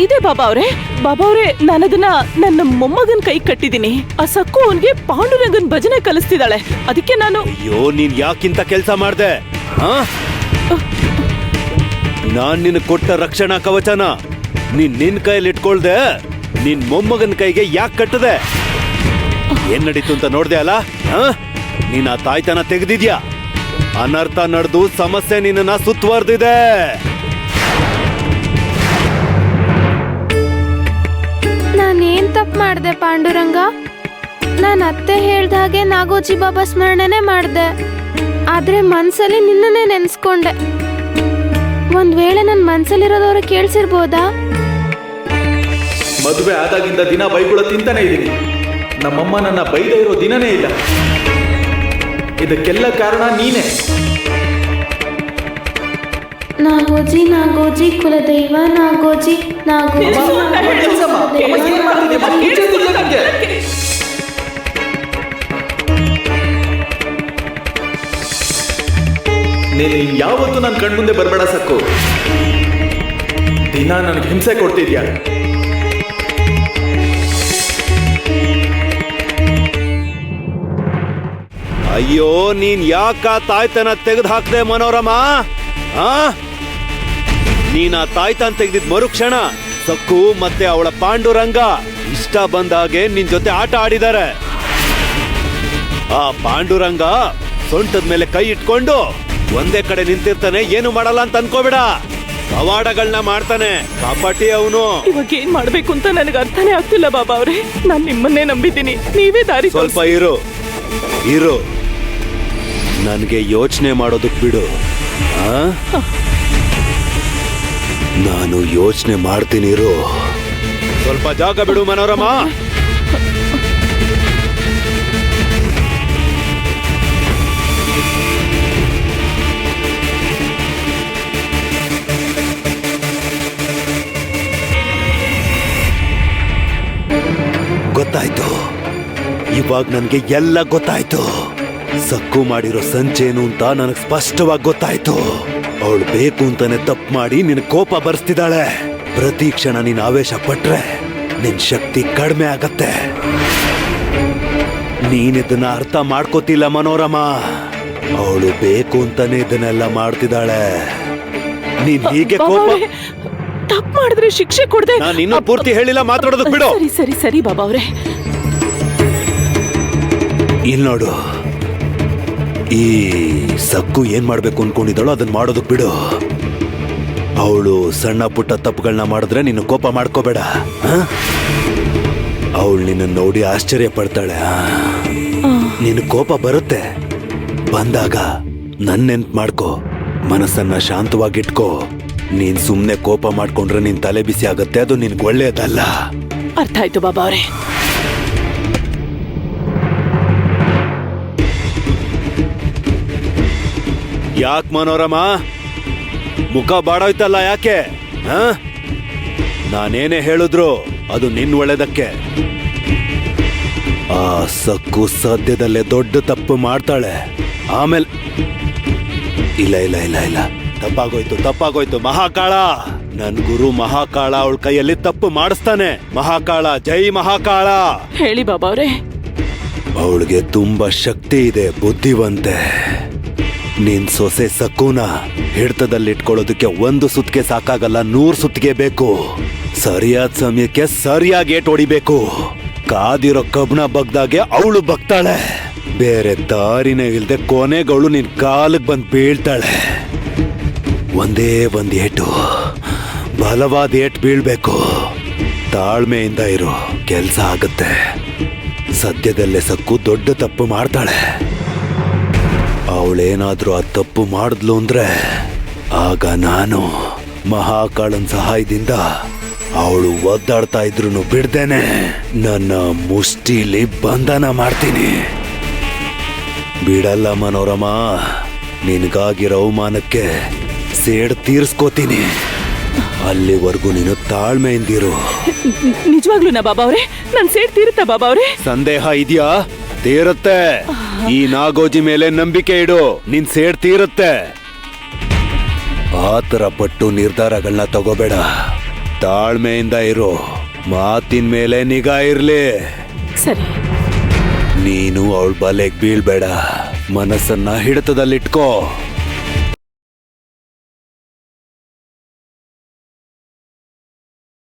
ಇದೆ ಬಾಬಾ ಅವ್ರೆ ನಾನದನ್ನ ನನ್ನ ಮೊಮ್ಮಗನ್ ಕೈ ಕಟ್ಟಿದೀನಿ. ಆ ಸಕ್ಕು ಅವನ್ಗೆ ಪಾಂಡುರಂಗನ್ ಭಜನೆ ಕಲಿಸ್ತಿದ್ದಾಳೆ. ಅದಕ್ಕೆ ನಾನು ಅಯ್ಯೋ ನೀನ್ ಯಾಕಿಂತ ಕೆಲ್ಸ ಮಾಡ್ದೆ? ನಾನ್ ನಿನ್ ಕೊಟ್ಟ ರಕ್ಷಣಾ ಕವಚನ ನಿನ್ ಕೈಯಲ್ಲಿ ಇಟ್ಕೊಳ್ದೆ ನಿನ್ ಮೊಮ್ಮಗನ್ ಕೈಗೆ ಯಾಕೆ ಕಟ್ಟದೆ? ಏನ್ ನಡೀತು ಅಂತ ನೋಡ್ದೆ ಅಲ್ಲ? ನೀನ್ ಆ ತಾಯ್ತನ ತೆಗೆದಿದ್ಯಾ. ಅನರ್ಥ ನಡೆದು ಸಮಸ್ಯೆ ನಿನ್ನ ಸುತ್ತುವರ್ದಿದೆ. ನಾನೇನ್ ತಪ್ಪು ಮಾಡ್ದೆ ಪಾಂಡುರಂಗ? ನಾನು ಅತ್ತೆ ಹೇಳ್ದ ಹಾಗೆ ನಾಗೋಜಿ ಬಾಬಾ ಸ್ಮರಣೆನೆ ಮಾಡ್ದೆ. ಆದ್ರೆ ಮನ್ಸಲ್ಲಿ ನಿನ್ನನ್ನೇ ನೆನ್ಸ್ಕೊಂಡೆ. ಒಂದ್ ವೇಳೆ ನನ್ ಮನ್ಸಲ್ಲಿರೋದವ್ರು ಕೇಳ್ಸಿರ್ಬೋದಾ? ಮದುವೆ ಆದಾಗಿಂದ ದಿನ ಬೈಗುಳ ತಿಂತಾನೆ ಇದ್ದೀನಿ. ನಮ್ಮಮ್ಮ ನನ್ನ ಬೈದ ಇರೋ ದಿನನೇ ಇಲ್ಲ. ಇದಕ್ಕೆಲ್ಲ ಕಾರಣ ನೀನೇ. ನಾಗೋಜಿ ಕುಲದೈವ ನಾಗೋಜಿ ನೀನು ಯಾವತ್ತೂ ನನ್ನ ಕಣ್ಮುಂದೆ ಬರಬೇಡ ಸಕ್ಕು. ದಿನ ನನಗೆ ಹಿಂಸೆ ಕೊಡ್ತಿದ್ಯಾ. ಅಯ್ಯೋ ನೀನ್ ಯಾಕ ತಾಯ್ತನ ತೆಗೆದು ಹಾಕ್ದೆ ಮನೋರಮ? ನೀನ್ ಆ ತಾಯ್ತನ ತೆಗೆದಿದ್ ಮರುಕ್ಷಣ ಸಕ್ಕು ಮತ್ತೆ ಅವಳ ಪಾಂಡುರಂಗ ಇಷ್ಟ ಬಂದ ಹಾಗೆ ನಿನ್ ಜೊತೆ ಆಟ ಆಡಿದ್ದಾರೆ. ಆ ಪಾಂಡುರಂಗ ಸೊಂಟದ ಮೇಲೆ ಕೈ ಇಟ್ಕೊಂಡು ಒಂದೇ ಕಡೆ ನಿಂತಿರ್ತಾನೆ, ಏನು ಮಾಡಲ್ಲ ಅಂತ ಅನ್ಕೋಬೇಡ. ಪವಾಡಗಳನ್ನ ಮಾಡ್ತಾನೆ ಕಾಪಾಟಿ ಅವನು. ಇವಾಗ ಏನ್ ಮಾಡ್ಬೇಕು ಅಂತ ನನಗೆ ಅರ್ಥನೇ ಆಗ್ತಿಲ್ಲ ಬಾಬಾ ಅವ್ರೆ. ನಾನ್ ನಿಮ್ಮನ್ನೇ ನಂಬಿದ್ದೀನಿ, ನೀವೇ ದಾರಿ. ಸ್ವಲ್ಪ ಇರು, ನನ್ಗೆ ಯೋಚನೆ ಮಾಡೋದಕ್ ಬಿಡು. ನಾನು ಯೋಚನೆ ಮಾಡ್ತೀನಿ, ಇರು. ಸ್ವಲ್ಪ ಜಾಗ ಬಿಡು ಮನೋರಮ. ಗೊತ್ತಾಯ್ತು, ಇವಾಗ ನನ್ಗೆ ಎಲ್ಲ ಗೊತ್ತಾಯ್ತು. ಸಕ್ಕು ಮಾಡಿರೋ ಸಂಚೇನು ಅಂತ ನನಗೆ ಸ್ಪಷ್ಟವಾಗಿ ಗೊತ್ತಾಯ್ತು. ಅವಳು ಬೇಕು ಅಂತಾನೆ ತಪ್ಪು ಮಾಡಿ ನಿನ್ ಕೋಪ ಬರ್ಸ್ತಿದ್ದಾಳೆ. ಪ್ರತಿ ಕ್ಷಣ ನೀನ್ ಆವೇಶ ಪಟ್ರೆ ನಿನ್ ಶಕ್ತಿ ಕಡಿಮೆ ಆಗತ್ತೆ. ನೀನಿದನ್ನ ಅರ್ಥ ಮಾಡ್ಕೋತಿಲ್ಲ ಮನೋರಮ. ಅವಳು ಬೇಕು ಅಂತಾನೆ ಇದನ್ನೆಲ್ಲ ಮಾಡ್ತಿದ್ದಾಳೆ. ನೀನ್ ಹೀಗೆ ಕೋಪ ತಪ್ಪು ಮಾಡಿದ್ರೆ ಶಿಕ್ಷೆ ಕೊಡದೆ. ನಾನು ಇನ್ನೂ ಪೂರ್ತಿ ಹೇಳಿಲ್ಲ, ಮಾತಾಡೋದಕ್ ಬಿಡು. ಸರಿ ಬಾಬಾ ಅವ್ರೆ. ಇಲ್ಲಿ ನೋಡು, ಈ ಸಕ್ಕು ಏನ್ ಮಾಡ್ಬೇಕು ಅನ್ಕೊಂಡಿದ್ದಾಳೋ ಅದನ್ನ ಮಾಡೋದಕ್ ಬಿಡು. ಅವಳು ಸಣ್ಣ ಪುಟ್ಟ ತಪ್ಪುಗಳನ್ನ ಮಾಡಿದ್ರೆ ನೀನು ಕೋಪ ಮಾಡ್ಕೋಬೇಡ. ಅವಳು ನಿನ್ನ ನೋಡಿ ಆಶ್ಚರ್ಯ ಪಡ್ತಾಳೆ. ನಿನ್ ಕೋಪ ಬರುತ್ತೆ, ಬಂದಾಗ ನನ್ ನೆನ್ಪು ಮಾಡ್ಕೋ, ಮನಸ್ಸನ್ನ ಶಾಂತವಾಗಿಟ್ಕೋ. ನೀನ್ ಸುಮ್ನೆ ಕೋಪ ಮಾಡ್ಕೊಂಡ್ರೆ ನಿನ್ ತಲೆ ಬಿಸಿ ಆಗತ್ತೆ, ಅದು ನಿನ್ಗೆ ಒಳ್ಳೇದಲ್ಲ. ಅರ್ಥ ಆಯ್ತು ಬಾಬಾ ಅವ್ರೆ. ಯಾಕೆ ಮನೋರಮ ಮುಖ ಬಾಡೋಯ್ತಲ್ಲ? ಯಾಕೆ? ನಾನೇನೇ ಹೇಳಿದ್ರು ಅದು ನಿನ್ ಒಳ್ಳೇದಕ್ಕೆ. ಆ ಸಕ್ಕು ಸದ್ಯದಲ್ಲೇ ದೊಡ್ಡ ತಪ್ಪು ಮಾಡ್ತಾಳೆ. ಆಮೇಲೆ ಇಲ್ಲ ತಪ್ಪಾಗೋಯ್ತು. ಮಹಾಕಾಳ, ನನ್ ಗುರು ಮಹಾಕಾಳ ಅವಳ ಕೈಯಲ್ಲಿ ತಪ್ಪು ಮಾಡಿಸ್ತಾನೆ. ಮಹಾಕಾಳ, ಜೈ ಮಹಾಕಾಳ. ಹೇಳಿ ಬಾಬಾ ಅವ್ರೆ. ಅವಳಿಗೆ ತುಂಬಾ ಶಕ್ತಿ ಇದೆ, ಬುದ್ಧಿವಂತೆ. ನಿನ್ ಸೊಸೆ ಸಕ್ಕುನ ಹಿಡ್ತದಲ್ಲಿಟ್ಕೊಳ್ಳೋದಕ್ಕೆ 1 ಸುತ್ತಿಗೆ ಸಾಕಾಗಲ್ಲ, 100 ಸುತ್ತಿಗೆ ಬೇಕು. ಸರಿಯಾದ ಸಮಯಕ್ಕೆ ಸರಿಯಾಗಿ ಏಟ್ ಹೊಡಿಬೇಕು. ಕಾದಿರೋ ಕಬ್ಣ ಬಗ್ದಾಗೆ ಅವಳು ಬಗ್ತಾಳೆ. ಬೇರೆ ದಾರಿನೇ ಇಲ್ದೆ ಕೊನೆಗಳು ನಿನ್ ಕಾಲಿಗೆ ಬಂದ್ ಬೀಳ್ತಾಳೆ. ಒಂದೇ ಒಂದ್ ಏಟು, ಬಲವಾದ ಏಟ್ ಬೀಳ್ಬೇಕು. ತಾಳ್ಮೆಯಿಂದ ಇರು, ಕೆಲ್ಸ ಆಗುತ್ತೆ. ಸದ್ಯದಲ್ಲೇ ಸಕ್ಕು ದೊಡ್ಡ ತಪ್ಪು ಮಾಡ್ತಾಳೆ. ಅವಳೇನಾದ್ರೂ ಆ ತಪ್ಪು ಮಾಡಿದ್ಲು ಅಂದ್ರೆ ಆಗ ನಾನು ಮಹಾಕಾಳನ್ ಸಹಾಯದಿಂದ ಅವಳು ಒದ್ದಾಡ್ತಾ ಇದ್ರು ಬಿಡ್ದೇನೆ ನನ್ನ ಮುಷ್ಟಿಲಿ ಬಂಧನ ಮಾಡ್ತೀನಿ. ಬಿಡಲ್ಲ ಮನೋರಮ, ನಿನಗಾಗಿರೋ ಅವಮಾನಕ್ಕೆ ಸೇಡ್ ತೀರ್ಸ್ಕೋತೀನಿ. ಅಲ್ಲಿವರೆಗೂ ನೀನು ತಾಳ್ಮೆಯಿಂದಿರು. ನಿಜವಾಗ್ಲೂನಾ ಬಾಬಾ ಅವ್ರೆ? ನನ್ ಸೇಡ್ ತೀರುತ್ತಾ ಬಾಬಾ ಅವ್ರೆ? ಸಂದೇಹ ಇದೆಯಾ? ತೀರುತ್ತೆ. ಈ ನಾಗೋಜಿ ಮೇಲೆ ನಂಬಿಕೆ ಇಡು, ನಿನ್ ಸೇಡ್ ತೀರುತ್ತೆ. ಆತರ ಪಟ್ಟು ನಿರ್ಧಾರಗಳನ್ನ ತಗೋಬೇಡ. ತಾಳ್ಮೆಯಿಂದ ಇರು. ಮಾತಿನ ಮೇಲೆ ನಿಗಾ ಇರ್ಲಿ. ಸರಿ. ನೀನು ಅವಳ ಬಲೆಗ್ ಬೀಳ್ಬೇಡ. ಮನಸ್ಸನ್ನ ಹಿಡಿತದಲ್ಲಿಟ್ಕೋ.